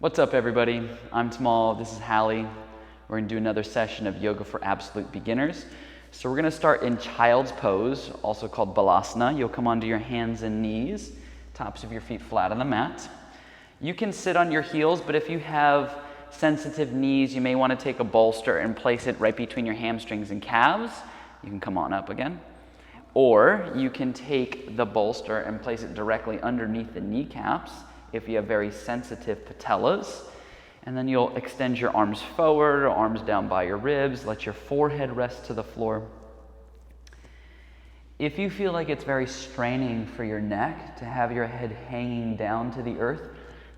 What's up, everybody? I'm Tamal. This is Hallie. We're going to do another session of yoga for absolute beginners. So we're going to start in child's pose, also called balasana. You'll come onto your hands and knees, tops of your feet flat on the mat. You can sit on your heels, but if you have sensitive knees, you may want to take a bolster and place it right between your hamstrings and calves. You can come on up again. Or you can take the bolster and place it directly underneath the kneecaps if you have very sensitive patellas. And then you'll extend your arms forward, or arms down by your ribs. Let your forehead rest to the floor. If you feel like it's very straining for your neck to have your head hanging down to the earth,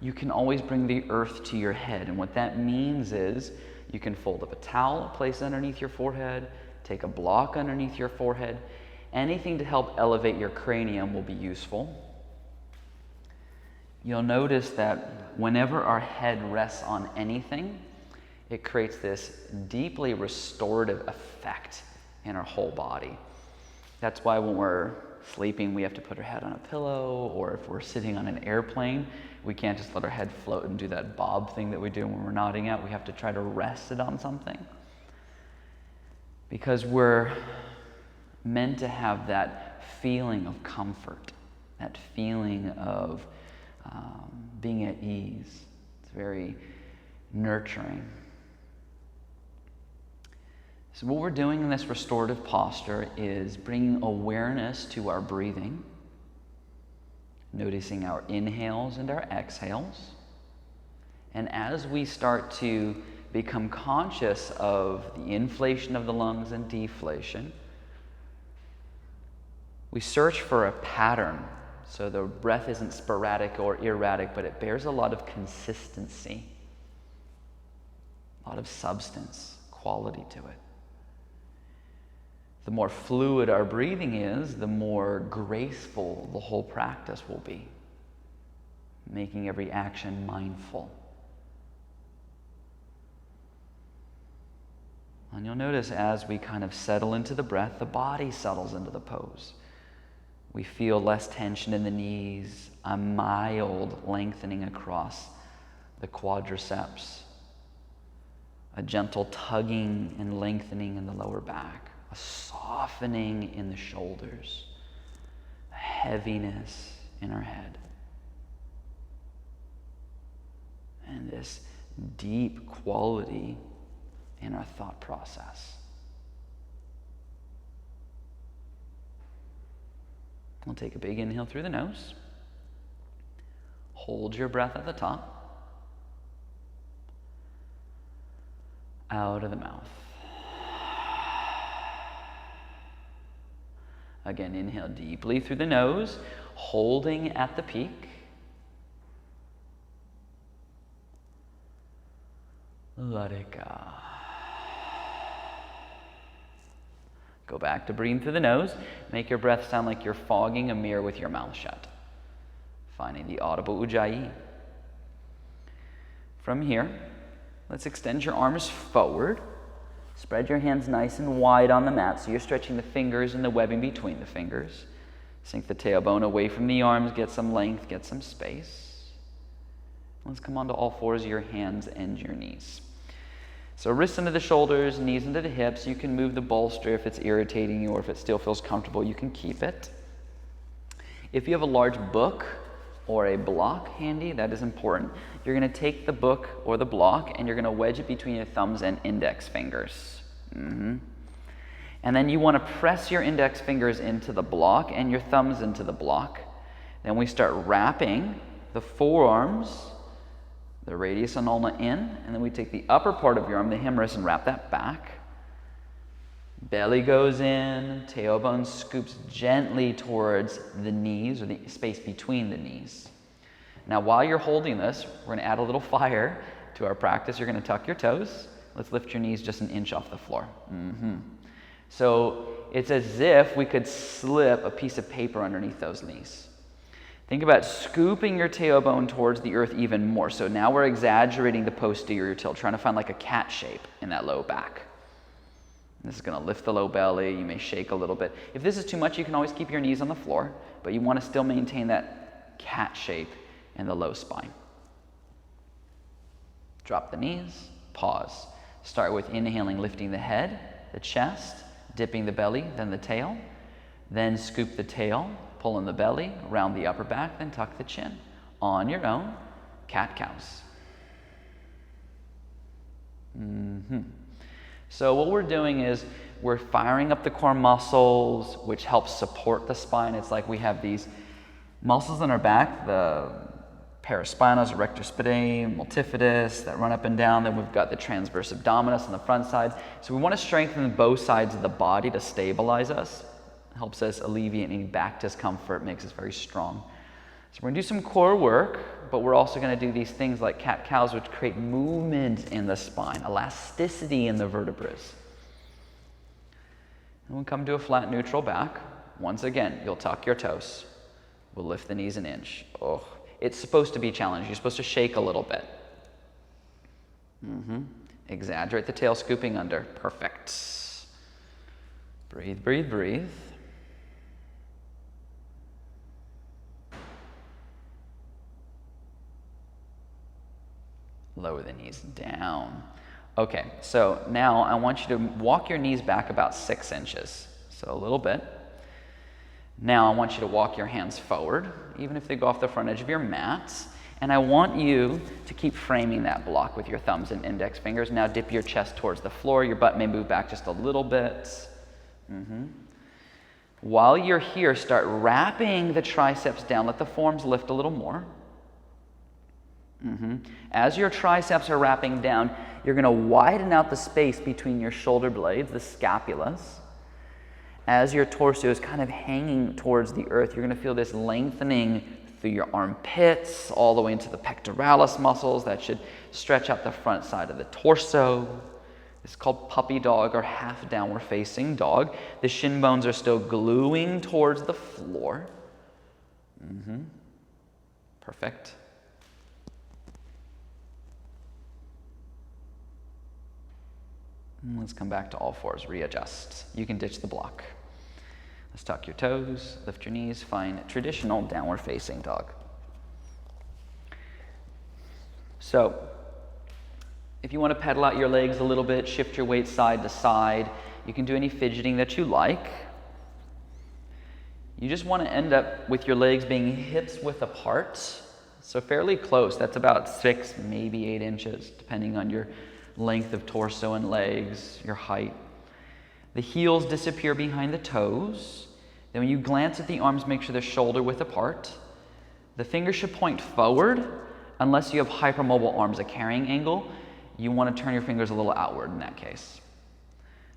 you can always bring the earth to your head. And what that means is you can fold up a towel, place it underneath your forehead, take a block underneath your forehead. Anything to help elevate your cranium will be useful. You'll notice that whenever our head rests on anything, it creates this deeply restorative effect in our whole body. That's why when we're sleeping, we have to put our head on a pillow, or if we're sitting on an airplane, we can't just let our head float and do that bob thing that we do when we're nodding out. We have to try to rest it on something, because we're meant to have that feeling of comfort, that feeling of being at ease. It's very nurturing. So what we're doing in this restorative posture is bringing awareness to our breathing, noticing our inhales and our exhales. And as we start to become conscious of the inflation of the lungs and deflation, we search for a pattern. So the breath isn't sporadic or erratic, but it bears a lot of consistency, a lot of substance, quality to it. The more fluid our breathing is, the more graceful the whole practice will be, making every action mindful. And you'll notice as we kind of settle into the breath, the body settles into the pose. We feel less tension in the knees, a mild lengthening across the quadriceps, a gentle tugging and lengthening in the lower back, a softening in the shoulders, a heaviness in our head, and this deep quality in our thought process. We'll take a big inhale through the nose. Hold your breath at the top. Out of the mouth. Again, inhale deeply through the nose, holding at the peak. Let it go. Go back to breathing through the nose. Make your breath sound like you're fogging a mirror with your mouth shut. Finding the audible ujjayi. From here, let's extend your arms forward. Spread your hands nice and wide on the mat, so you're stretching the fingers and the webbing between the fingers. Sink the tailbone away from the arms, get some length, get some space. Let's come onto all fours of your hands and your knees. So wrists into the shoulders, knees into the hips. You can move the bolster if it's irritating you, or if it still feels comfortable, you can keep it. If you have a large book or a block handy, that is important. You're going to take the book or the block and you're going to wedge it between your thumbs and index fingers. And then you want to press your index fingers into the block and your thumbs into the block. Then we start wrapping the forearms, the radius and ulna in, and then we take the upper part of your arm, the humerus, and wrap that back. Belly goes in, tailbone scoops gently towards the knees, or the space between the knees. Now, while you're holding this, we're going to add a little fire to our practice. You're going to tuck your toes. Let's lift your knees just an inch off the floor. So it's as if we could slip a piece of paper underneath those knees. Think about scooping your tailbone towards the earth even more. So now we're exaggerating the posterior tilt, trying to find like a cat shape in that low back. This is going to lift the low belly. You may shake a little bit. If this is too much, you can always keep your knees on the floor, but you want to still maintain that cat shape in the low spine. Drop the knees, pause. Start with inhaling, lifting the head, the chest, dipping the belly, then the tail. Then scoop the tail, pull in the belly, round the upper back, then tuck the chin. On your own, cat-cows. So what we're doing is we're firing up the core muscles, which helps support the spine. It's like we have these muscles in our back, the paraspinals, erector spinae, multifidus, that run up and down. Then we've got the transverse abdominis on the front side. So we want to strengthen both sides of the body to stabilize us. It helps us alleviate any back discomfort, makes us very strong. So we're going to do some core work, but we're also going to do these things like cat-cows, which create movement in the spine, elasticity in the vertebrae. And we'll come to a flat neutral back. Once again, you'll tuck your toes. We'll lift the knees an inch. Oh, it's supposed to be challenging. You're supposed to shake a little bit. Exaggerate the tail, scooping under. Perfect. Breathe, breathe, breathe. Lower the knees down. Okay, so now I want you to walk your knees back about 6 inches. So a little bit. Now I want you to walk your hands forward, even if they go off the front edge of your mat. And I want you to keep framing that block with your thumbs and index fingers. Now dip your chest towards the floor. Your butt may move back just a little bit. While you're here, start wrapping the triceps down. Let the forearms lift a little more. As your triceps are wrapping down, you're going to widen out the space between your shoulder blades, the scapulas. As your torso is kind of hanging towards the earth, you're going to feel this lengthening through your armpits, all the way into the pectoralis muscles. That should stretch out the front side of the torso. It's called puppy dog or half downward facing dog. The shin bones are still gluing towards the floor. Perfect. Let's come back to all fours, readjust. You can ditch the block. Let's tuck your toes, lift your knees, find traditional downward facing dog. So, if you want to pedal out your legs a little bit, shift your weight side to side, you can do any fidgeting that you like. You just want to end up with your legs being hips width apart, so fairly close. That's about 6, maybe 8 inches, depending on your length of torso and legs, your height. The heels disappear behind the toes. Then when you glance at the arms, make sure they're shoulder width apart. The fingers should point forward unless you have hypermobile arms, a carrying angle. You want to turn your fingers a little outward in that case.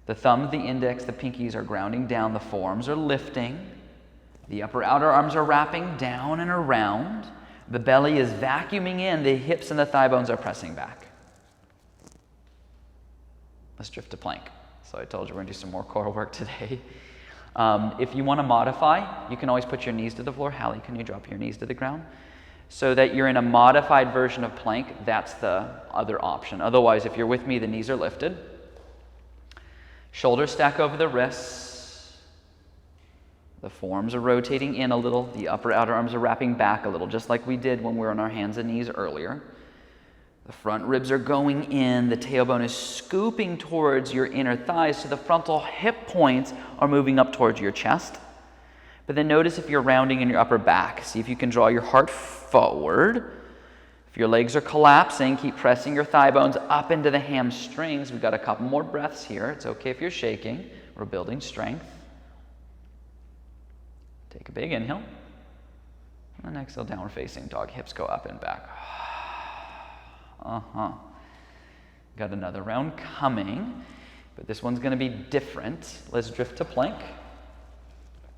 The thumb, the index, the pinkies are grounding down. The forearms are lifting. The upper outer arms are wrapping down and around. The belly is vacuuming in. The hips and the thigh bones are pressing back. Let's drift to plank. So I told you we're going to do some more core work today. If you want to modify, you can always put your knees to the floor. Hallie, can you drop your knees to the ground? So that you're in a modified version of plank, that's the other option. Otherwise, if you're with me, the knees are lifted. Shoulders stack over the wrists. The forearms are rotating in a little. The upper outer arms are wrapping back a little, just like we did when we were on our hands and knees earlier. The front ribs are going in, the tailbone is scooping towards your inner thighs, so the frontal hip points are moving up towards your chest. But then notice if you're rounding in your upper back. See if you can draw your heart forward. If your legs are collapsing, keep pressing your thigh bones up into the hamstrings. We've got a couple more breaths here. It's okay if you're shaking. We're building strength. Take a big inhale. And then exhale, downward facing dog. Hips go up and back. Got another round coming, but this one's going to be different. Let's drift to plank.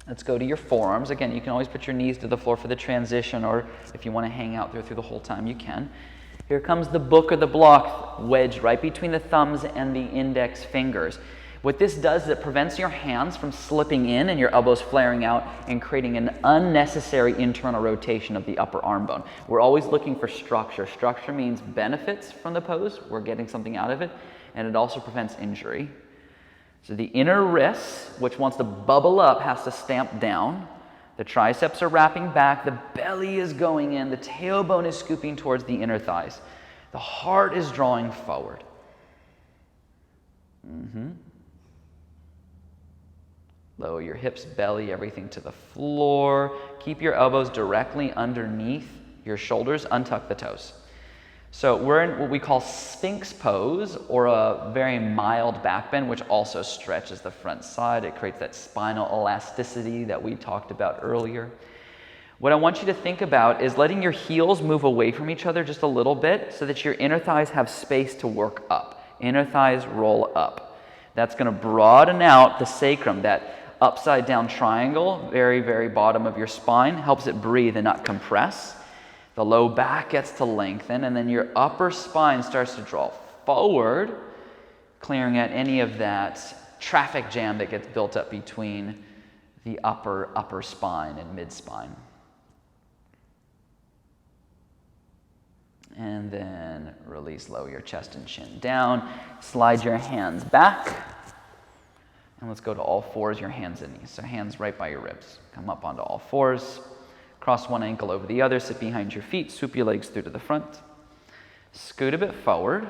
Let's go to your forearms. Again, you can always put your knees to the floor for the transition, or if you want to hang out there through the whole time, you can. Here comes the book or the block wedged right between the thumbs and the index fingers. What this does is it prevents your hands from slipping in and your elbows flaring out and creating an unnecessary internal rotation of the upper arm bone. We're always looking for structure. Structure means benefits from the pose. We're getting something out of it, and it also prevents injury. So the inner wrist, which wants to bubble up, has to stamp down. The triceps are wrapping back. The belly is going in. The tailbone is scooping towards the inner thighs. The heart is drawing forward. Lower your hips, belly, everything to the floor. Keep your elbows directly underneath your shoulders. Untuck the toes. So we're in what we call Sphinx pose, or a very mild back bend, which also stretches the front side. It creates that spinal elasticity that we talked about earlier. What I want you to think about is letting your heels move away from each other just a little bit so that your inner thighs have space to work up. Inner thighs roll up. That's going to broaden out the sacrum. That upside down triangle, very, very bottom of your spine, helps it breathe and not compress. The low back gets to lengthen, and then your upper spine starts to draw forward, clearing out any of that traffic jam that gets built up between the upper spine and mid-spine. And then release, lower your chest and chin down. Slide your hands back. And let's go to all fours, your hands and knees. So hands right by your ribs. Come up onto all fours. Cross one ankle over the other. Sit behind your feet. Swoop your legs through to the front. Scoot a bit forward.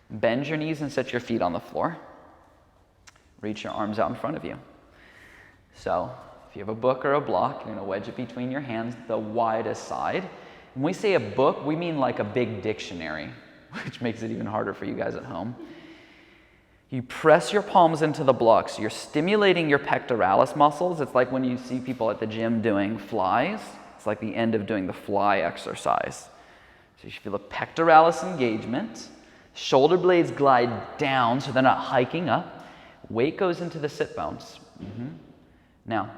Bend your knees and set your feet on the floor. Reach your arms out in front of you. So if you have a book or a block, you're going to wedge it between your hands, the widest side. When we say a book, we mean like a big dictionary, which makes it even harder for you guys at home. You press your palms into the block, so you're stimulating your pectoralis muscles. It's like when you see people at the gym doing flies. It's like the end of doing the fly exercise. So you should feel a pectoralis engagement. Shoulder blades glide down so they're not hiking up. Weight goes into the sit bones. Now,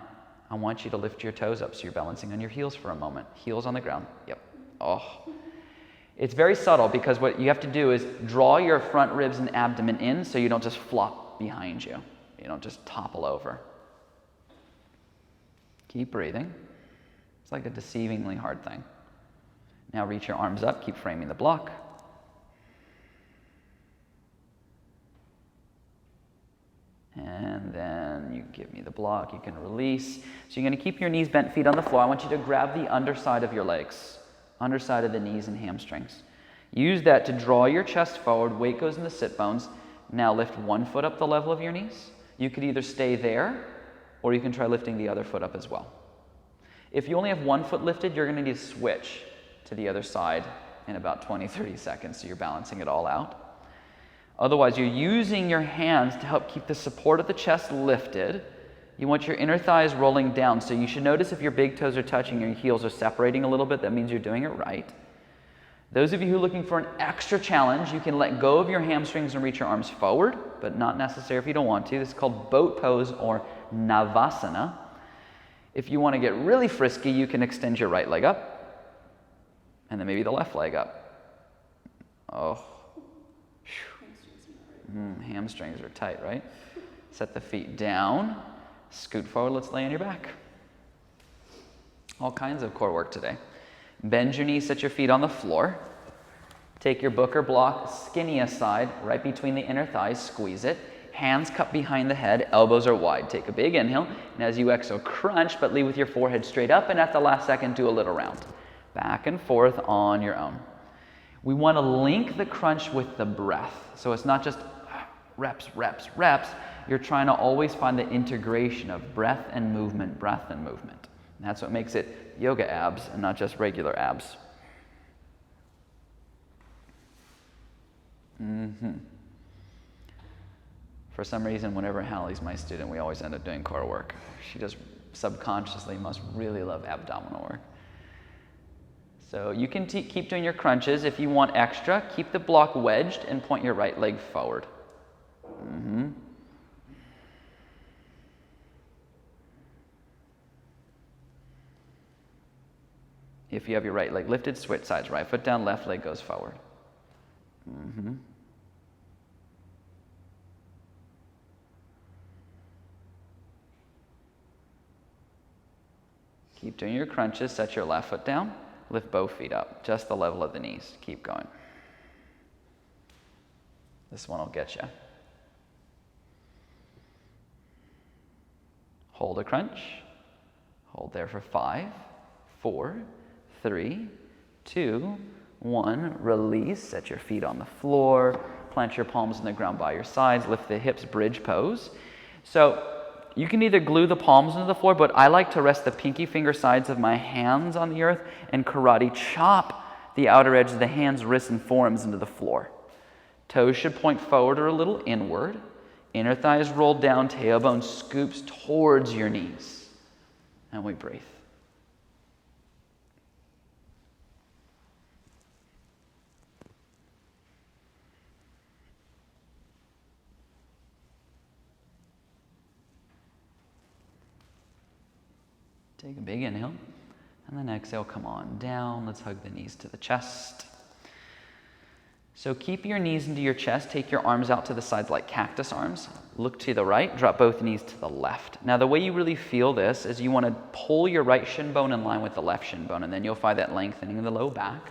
I want you to lift your toes up so you're balancing on your heels for a moment. Heels on the ground. Yep. Oh. It's very subtle because what you have to do is draw your front ribs and abdomen in so you don't just flop behind you. You don't just topple over. Keep breathing. It's like a deceivingly hard thing. Now reach your arms up. Keep framing the block. And then you give me the block. You can release. So you're going to keep your knees bent, feet on the floor. I want you to grab the underside of your legs. Underside of the knees and hamstrings. Use that to draw your chest forward. Weight goes in the sit bones. Now lift one foot up the level of your knees. You could either stay there, or you can try lifting the other foot up as well. If you only have one foot lifted, you're going to need to switch to the other side in about 20-30 seconds, so you're balancing it all out. Otherwise, you're using your hands to help keep the support of the chest lifted. You want your inner thighs rolling down, so you should notice if your big toes are touching, your heels are separating a little bit. That means you're doing it right. Those of you who are looking for an extra challenge, you can let go of your hamstrings and reach your arms forward, but not necessary if you don't want to. This is called boat pose or Navasana. If you want to get really frisky, you can extend your right leg up, and then maybe the left leg up. Oh. Hamstrings are tight, right? Set the feet down. Scoot forward, let's lay on your back. All kinds of core work today. Bend your knees, set your feet on the floor. Take your book or block, skinniest side, right between the inner thighs, squeeze it. Hands cupped behind the head, elbows are wide. Take a big inhale, and as you exhale, crunch, but leave with your forehead straight up, and at the last second, do a little round. Back and forth on your own. We want to link the crunch with the breath. So it's not just reps, reps, reps. You're trying to always find the integration of breath and movement, breath and movement. And that's what makes it yoga abs and not just regular abs. For some reason, whenever Hallie's my student, we always end up doing core work. She just subconsciously must really love abdominal work. So you can keep doing your crunches. If you want extra, keep the block wedged and point your right leg forward. If you have your right leg lifted, switch sides. Right foot down, left leg goes forward. Keep doing your crunches. Set your left foot down. Lift both feet up, just the level of the knees. Keep going. This one will get you. Hold a crunch. Hold there for 5, 4, 3, 2, 1, release, set your feet on the floor, plant your palms in the ground by your sides, lift the hips, bridge pose. So you can either glue the palms into the floor, but I like to rest the pinky finger sides of my hands on the earth and karate chop the outer edge of the hands, wrists, and forearms into the floor. Toes should point forward or a little inward. Inner thighs roll down, tailbone scoops towards your knees. And we breathe. Take a big inhale, and then exhale, come on down. Let's hug the knees to the chest. So keep your knees into your chest, take your arms out to the sides like cactus arms. Look to the right, drop both knees to the left. Now the way you really feel this is you want to pull your right shin bone in line with the left shin bone, and then you'll find that lengthening in the low back.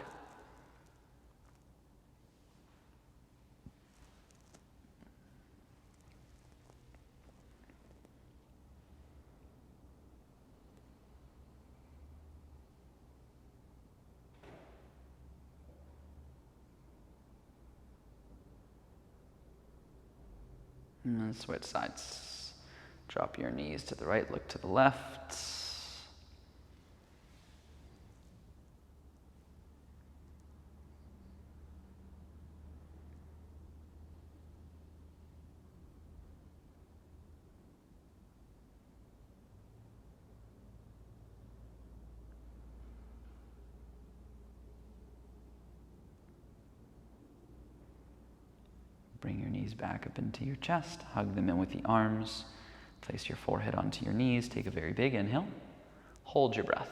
And then switch sides. Drop your knees to the right, look to the left. Bring your knees back up into your chest. Hug them in with the arms. Place your forehead onto your knees. Take a very big inhale. Hold your breath.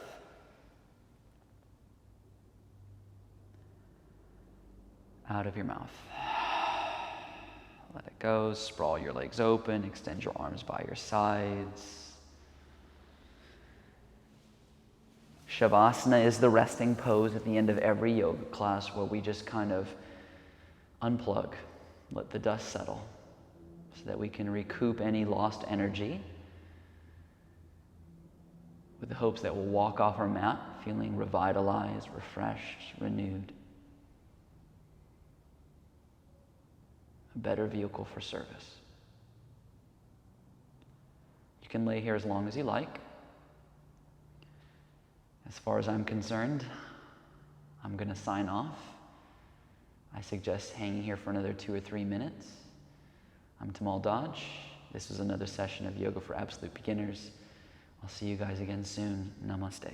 Out of your mouth. Let it go. Sprawl your legs open. Extend your arms by your sides. Shavasana is the resting pose at the end of every yoga class where we just kind of unplug. Let the dust settle so that we can recoup any lost energy with the hopes that we'll walk off our mat feeling revitalized, refreshed, renewed. A better vehicle for service. You can lay here as long as you like. As far as I'm concerned, I'm going to sign off. I suggest hanging here for another 2 or 3 minutes. I'm Tamal Dodge. This was another session of Yoga for Absolute Beginners. I'll see you guys again soon. Namaste.